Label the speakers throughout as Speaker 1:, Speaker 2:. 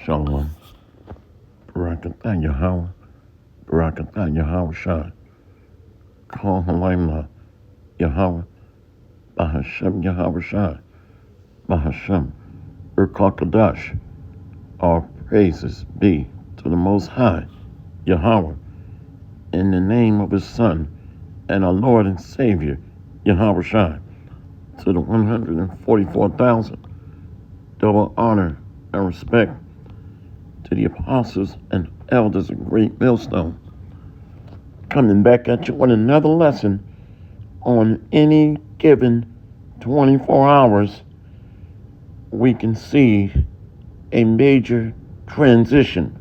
Speaker 1: Shalom. Barakatah Yahweh. Barakatah Yahweh Shai. Call Halayma Yahweh. Bahashem Yahweh Shai. Bahashem. Urkakadash. All praises be to the Most High, Yahweh, in the name of His Son and our Lord and Savior, Yahweh Shai, to the 144,000. Double honor and respect to the apostles and elders of Great Millstone. Coming back at you with another lesson on any given 24 hours, we can see a major transition.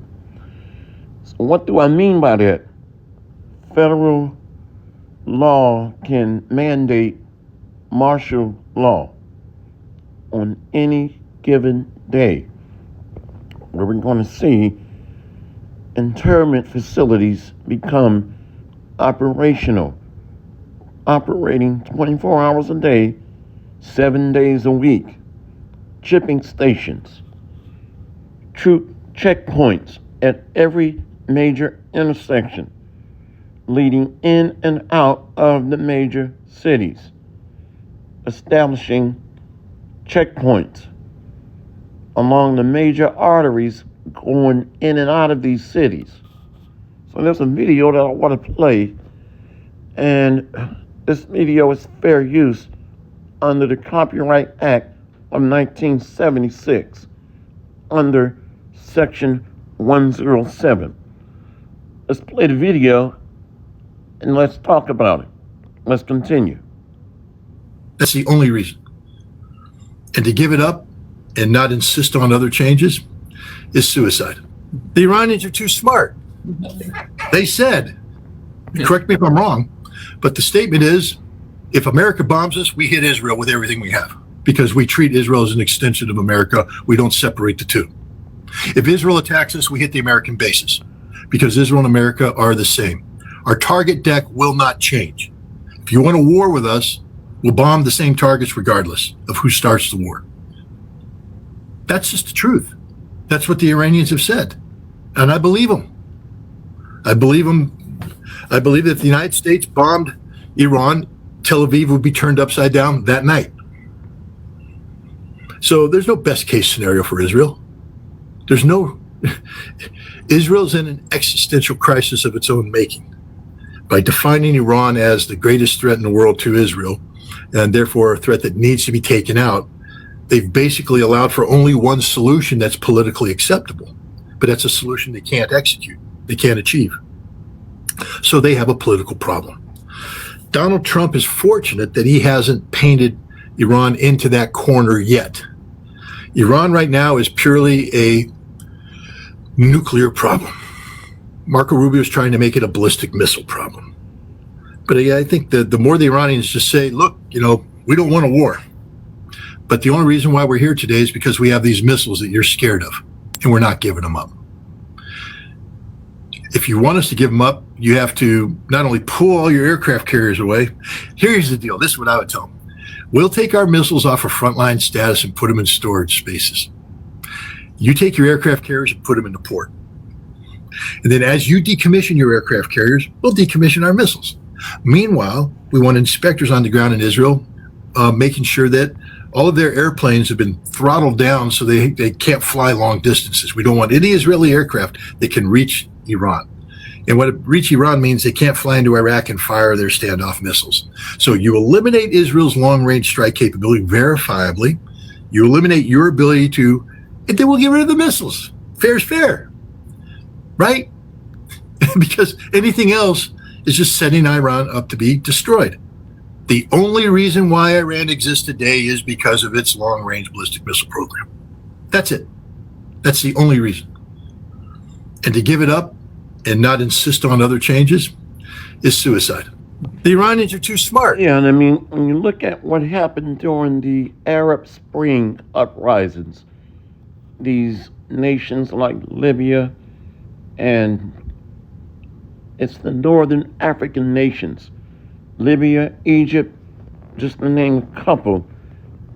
Speaker 1: So what do I mean by that? Federal law can mandate martial law on any given day, where we're going to see internment facilities become operational, operating 24 hours a day, 7 days a week, shipping stations, troop checkpoints at every major intersection leading in and out of the major cities, establishing checkpoints along the major arteries going in and out of these cities. So there's a video that I want to play, and this video is fair use under the Copyright Act of 1976, under Section 107. Let's play the video and let's talk about it. Let's continue.
Speaker 2: That's the only reason. And to give it up and not insist on other changes is suicide. The Iranians are too smart. They said, correct me if I'm wrong, but the statement is, if America bombs us, we hit Israel with everything we have, because we treat Israel as an extension of America. We don't separate the two. If Israel attacks us, we hit the American bases, because Israel and America are the same. Our target deck will not change. If you want a war with us, we'll bomb the same targets regardless of who starts the war. That's just the truth. That's what the Iranians have said. And I believe them. I believe them. I believe that if the United States bombed Iran, Tel Aviv would be turned upside down that night. So there's no best case scenario for Israel. There's no. Israel's in an existential crisis of its own making by defining Iran as the greatest threat in the world to Israel, and therefore a threat that needs to be taken out. They've basically allowed for only one solution that's politically acceptable, but that's a solution they can't execute, they can't achieve. So they have a political problem. Donald Trump is fortunate that he hasn't painted Iran into that corner yet. Iran right now is purely a nuclear problem. Marco Rubio is trying to make it a ballistic missile problem. But I think that the more the Iranians just say, look, we don't want a war. But the only reason why we're here today is because we have these missiles that you're scared of, and we're not giving them up. If you want us to give them up, you have to not only pull all your aircraft carriers away. Here's the deal. This is what I would tell them. We'll take our missiles off of frontline status and put them in storage spaces. You take your aircraft carriers and put them into port. And then as you decommission your aircraft carriers, we'll decommission our missiles. Meanwhile, we want inspectors on the ground in Israel making sure that all of their airplanes have been throttled down so they can't fly long distances. We don't want any Israeli aircraft that can reach Iran. And what reach Iran means they can't fly into Iraq and fire their standoff missiles. So you eliminate Israel's long-range strike capability verifiably. You eliminate your ability to, and then we'll get rid of the missiles. Fair's fair, right? Because anything else is just setting Iran up to be destroyed. The only reason why Iran exists today is because of its long-range ballistic missile program. That's it. That's the only reason. And to give it up and not insist on other changes is suicide. The Iranians are too smart.
Speaker 1: Yeah, and I mean, when you look at what happened during the Arab Spring uprisings, these nations like Libya, and it's the northern African nations, Libya, Egypt, just to name a couple,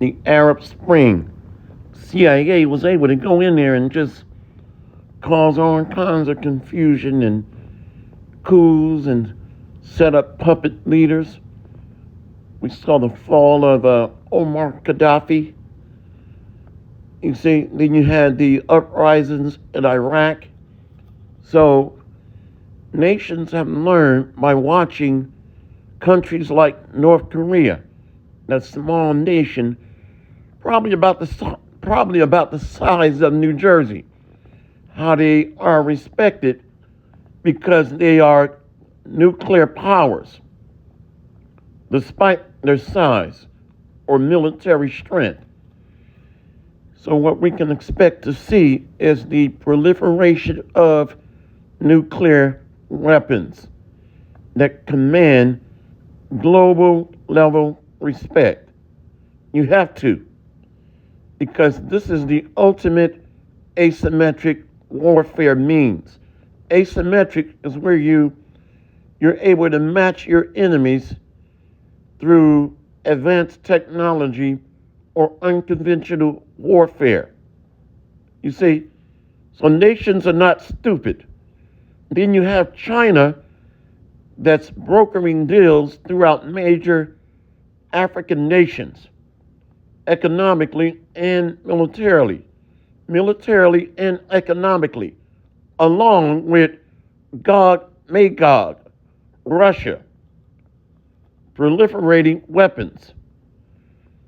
Speaker 1: the Arab Spring, CIA was able to go in there and just cause all kinds of confusion and coups and set up puppet leaders. We saw the fall of Omar Gaddafi. You see, then you had the uprisings in Iraq. So nations have learned by watching countries like North Korea, that small nation, probably about the size of New Jersey, how they are respected because they are nuclear powers, despite their size or military strength. So what we can expect to see is the proliferation of nuclear weapons that command global level respect. You have to, because this is the ultimate asymmetric warfare means. Asymmetric is where you're able to match your enemies through advanced technology or unconventional warfare. You see, so nations are not stupid. Then you have China that's brokering deals throughout major African nations, economically and militarily and economically, along with Gog Magog, Russia, proliferating weapons.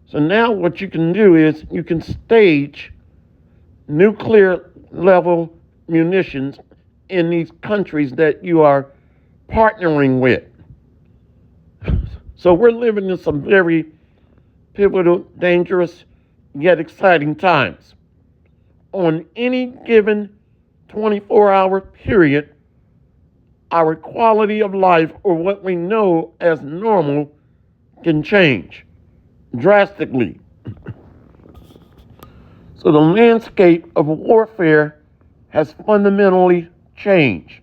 Speaker 1: So now what you can do is you can stage nuclear level munitions in these countries that you are partnering with. So we're living in some very pivotal, dangerous, yet exciting times. On any given 24-hour period, our quality of life, or what we know as normal, can change drastically. So the landscape of warfare has fundamentally changed.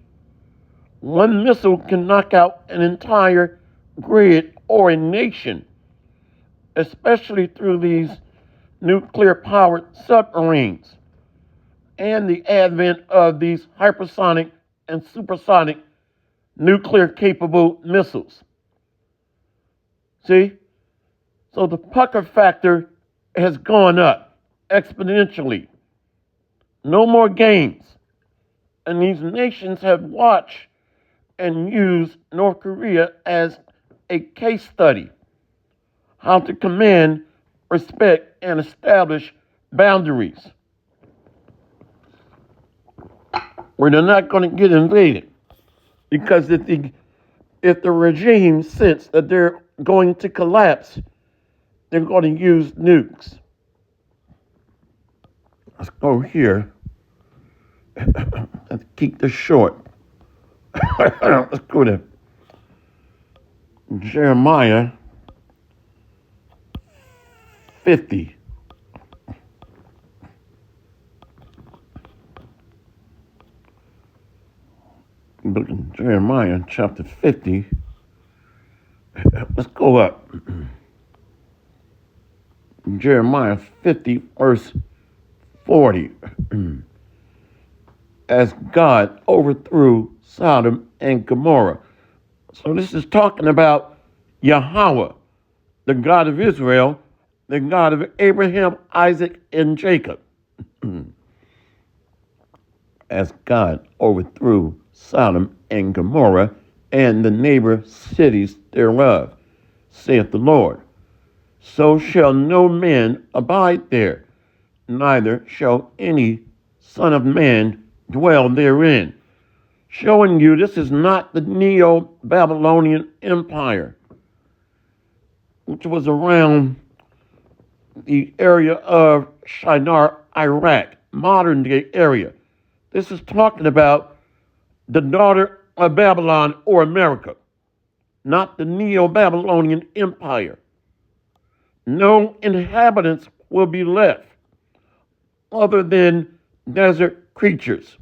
Speaker 1: One missile can knock out an entire grid or a nation, especially through these nuclear powered submarines and the advent of these hypersonic and supersonic nuclear capable missiles. See? So the pucker factor has gone up exponentially. No more games. And these nations have watched and used North Korea as a case study how to command, respect, and establish boundaries where they're not going to get invaded. Because if the regime sense that they're going to collapse, they're going to use nukes. Let's go here. Let's keep this short. Let's go to Jeremiah 50. Look at Jeremiah chapter 50. Let's go up. Jeremiah 50, verse 40. As God overthrew Sodom and Gomorrah. So this is talking about Yahweh, the God of Israel, the God of Abraham, Isaac, and Jacob. As God overthrew Sodom and Gomorrah and the neighbor cities thereof, saith the Lord. So shall no man abide there, neither shall any son of man dwell therein. Showing you this is not the Neo-Babylonian Empire, which was around the area of Shinar, Iraq, modern day area. This is talking about the daughter of Babylon or America, not the Neo-Babylonian Empire. No inhabitants will be left other than desert creatures,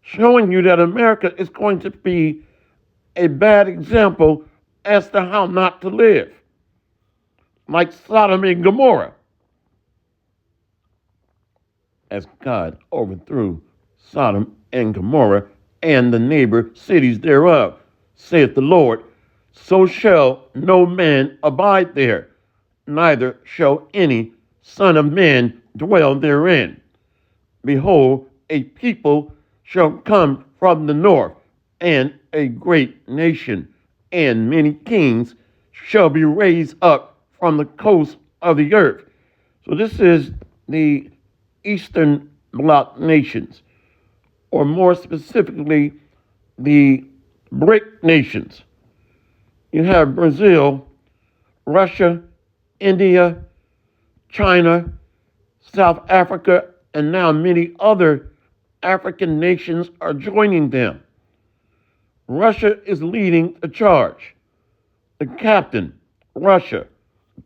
Speaker 1: showing you that America is going to be a bad example as to how not to live, like Sodom and Gomorrah, as God overthrew Sodom and Gomorrah, and the neighbor cities thereof, saith the Lord. So shall no man abide there, neither shall any son of man dwell therein. Behold, a people shall come from the north, and a great nation, and many kings shall be raised up from the coast of the earth. So this is the Eastern Bloc nations, or more specifically, the BRIC nations. You have Brazil, Russia, India, China, South Africa, and now many other African nations are joining them. Russia is leading the charge. The captain, Russia,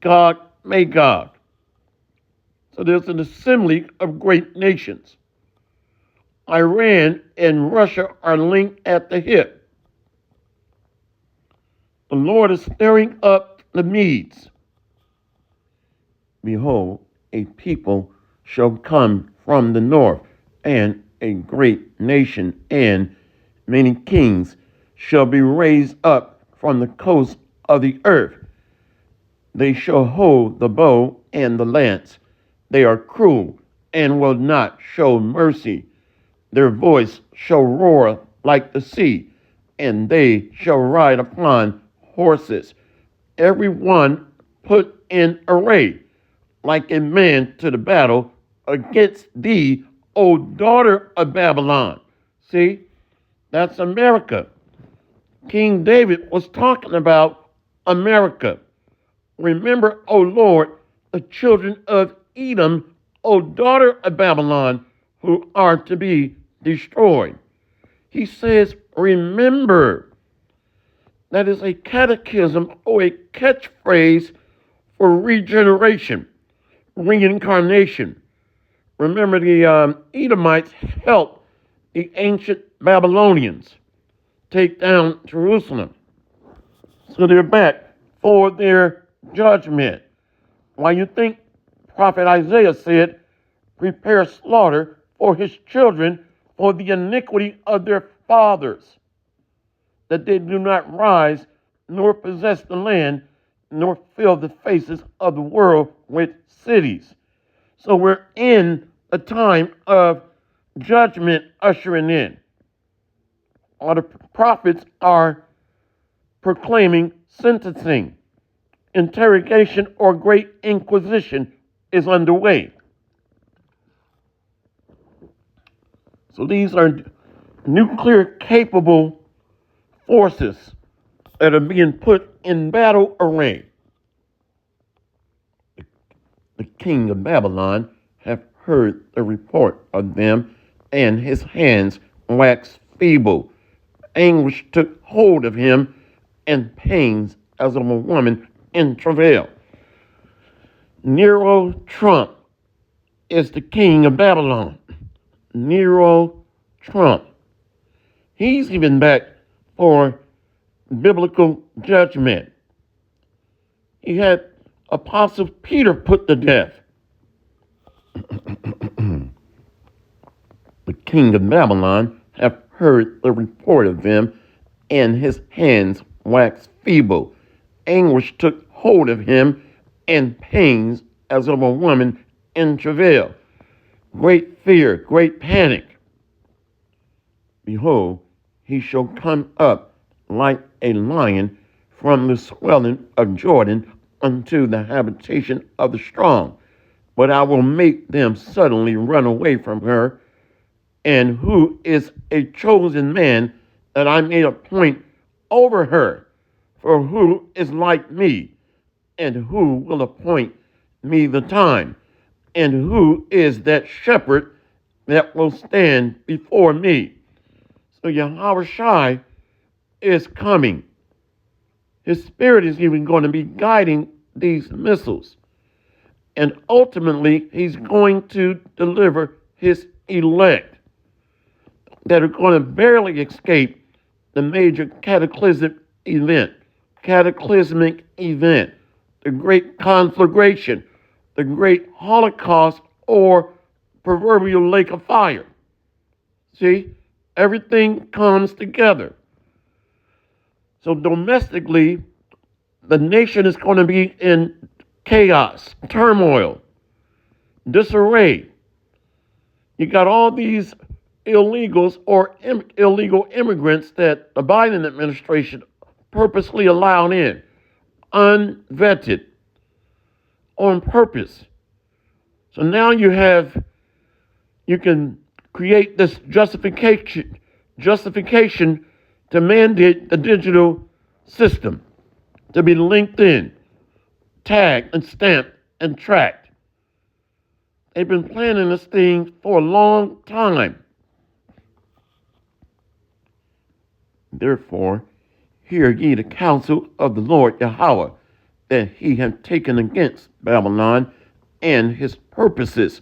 Speaker 1: God Magog. So there's an assembly of great nations. Iran and Russia are linked at the hip. The Lord is stirring up the Medes. Behold, a people shall come from the north, and a great nation, and many kings shall be raised up from the coast of the earth. They shall hold the bow and the lance. They are cruel and will not show mercy. Their voice shall roar like the sea, and they shall ride upon horses, every one put in array, like a man to the battle against thee, O daughter of Babylon. See, that's America. King David was talking about America. Remember, O Lord, the children of Edom, O daughter of Babylon, who are to be destroyed. He says, remember. That is a catechism or a catchphrase for regeneration, reincarnation. Remember, the Edomites helped the ancient Babylonians take down Jerusalem. So they're back for their judgment. Why you think Prophet Isaiah said, prepare slaughter for his children for the iniquity of their fathers, that they do not rise nor possess the land, nor fill the faces of the world with cities. So we're in a time of judgment ushering in. All the prophets are proclaiming sentencing. Interrogation or great inquisition is underway. So these are nuclear capable forces that are being put in battle array. The king of Babylon hath heard the report of them, and his hands waxed feeble. Anguish took hold of him, and pains as of a woman in travail. Nero Trump is the king of Babylon. Nero Trump. He's even back for biblical judgment. He had Apostle Peter put to death. The king of Babylon hath heard the report of them, and his hands waxed feeble. Anguish took hold of him, and pains as of a woman in travail. Great fear, great panic. Behold, he shall come up like a lion from the swelling of Jordan unto the habitation of the strong. But I will make them suddenly run away from her, and who is a chosen man that I may appoint over her? For who is like me, and who will appoint me the time? And who is that shepherd that will stand before me? So Yahweh Shai is coming. His spirit is even going to be guiding these missiles. And ultimately, he's going to deliver his elect that are going to barely escape the major cataclysmic event, the great conflagration, the great Holocaust, or proverbial lake of fire. See, everything comes together. So domestically, the nation is going to be in chaos, turmoil, disarray. You got all these illegals or illegal immigrants that the Biden administration purposely allowed in, unvetted, on purpose. So now you can create this justification to mandate the digital system to be linked in, tagged and stamped and tracked. They've been planning this thing for a long time. Therefore, hear ye the counsel of the Lord Yahweh, that he hath taken against Babylon, and his purposes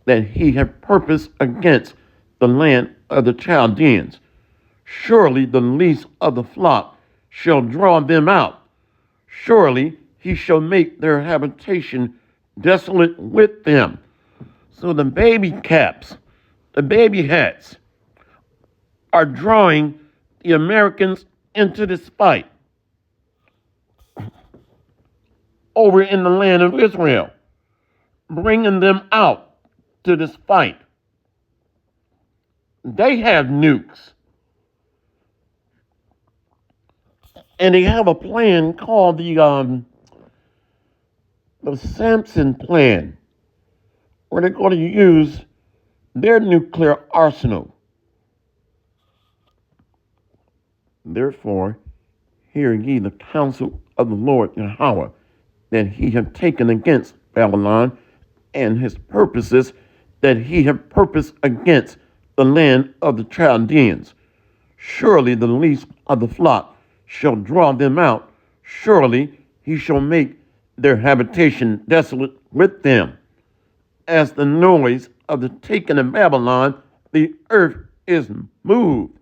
Speaker 1: that he hath purposed against the land of the Chaldeans. Surely the least of the flock shall draw them out. Surely he shall make their habitation desolate with them. So the baby caps, the baby hats, are drawing the Americans into this fight over in the land of Israel, bringing them out to this fight. They have nukes. And they have a plan called the Samson plan, where they're going to use their nuclear arsenal. Therefore, hear ye the counsel of the Lord Yahweh, that he hath taken against Babylon, and his purposes that he hath purposed against the land of the Chaldeans. Surely the least of the flock shall draw them out. Surely he shall make their habitation desolate with them. As the noise of the taking of Babylon, the earth is moved,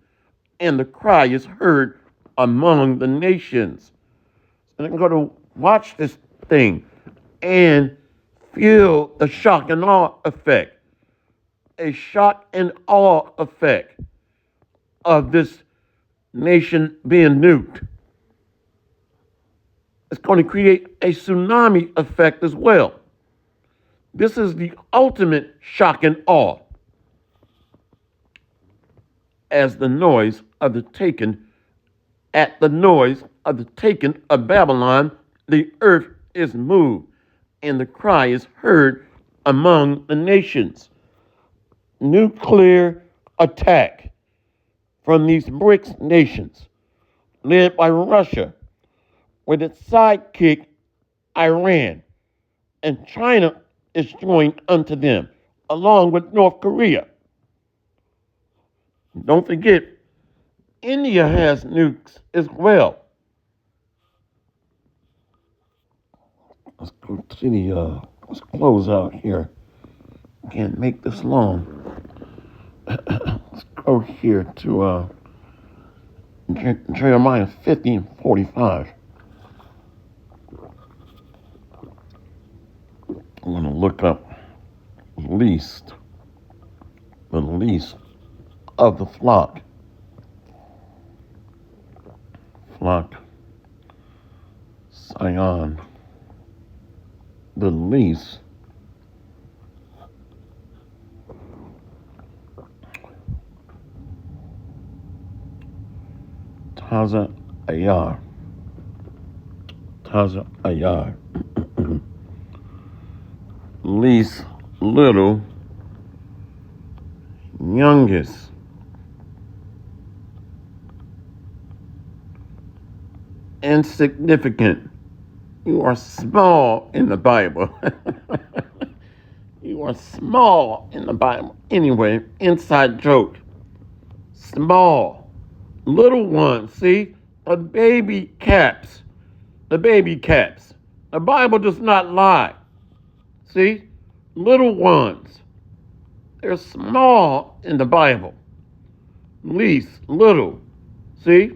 Speaker 1: and the cry is heard among the nations. And I'm going to watch this thing and feel the shock and awe effect. A shock and awe effect of this nation being nuked. It's going to create a tsunami effect as well. This is the ultimate shock and awe. As the noise of the taken, at the noise of the taken of Babylon, the earth is moved, and the cry is heard among the nations. Nuclear attack from these BRICS nations, led by Russia, with its sidekick, Iran, and China is joined unto them, along with North Korea. Don't forget, India has nukes as well. Let's go to let's close out here. Can't make this long. Let's go here to Jeremiah 50 and 45. I'm going to look up the least of the flock. Flock, Sion, the least. Taza Ayar. Least, little, youngest. Insignificant. You are small in the Bible. You are small in the Bible. Anyway, inside joke. Small. Little ones. See? The baby caps. The baby caps. The Bible does not lie. See? Little ones. They're small in the Bible. Least, little. See?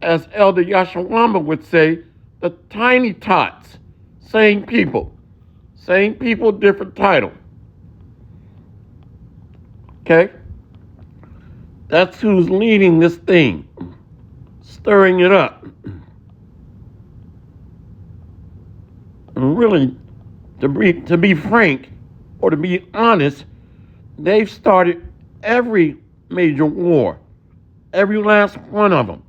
Speaker 1: As Elder Yashawamba would say, the tiny tots. Same people. Same people, different title. Okay? That's who's leading this thing, stirring it up. And really, to be frank, or to be honest, they've started every major war, every last one of them.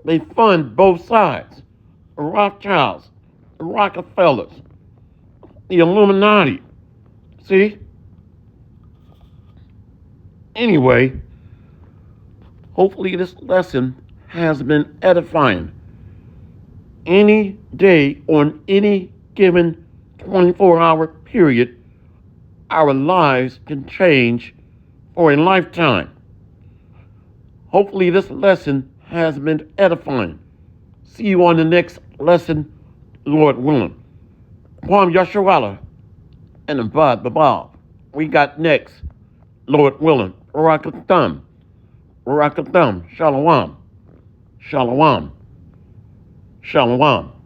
Speaker 1: They fund both sides, the Rothschilds, the Rockefellers, the Illuminati. See? Anyway, hopefully this lesson has been edifying. Any day on any given 24-hour period, our lives can change for a lifetime. Hopefully this lesson has been edifying. See you on the next lesson, Lord willing. Kwam Yashawala and Abad Babal. We got next, Lord willing, Barakatham, Barakatham, Shalom, Shalom, Shalom.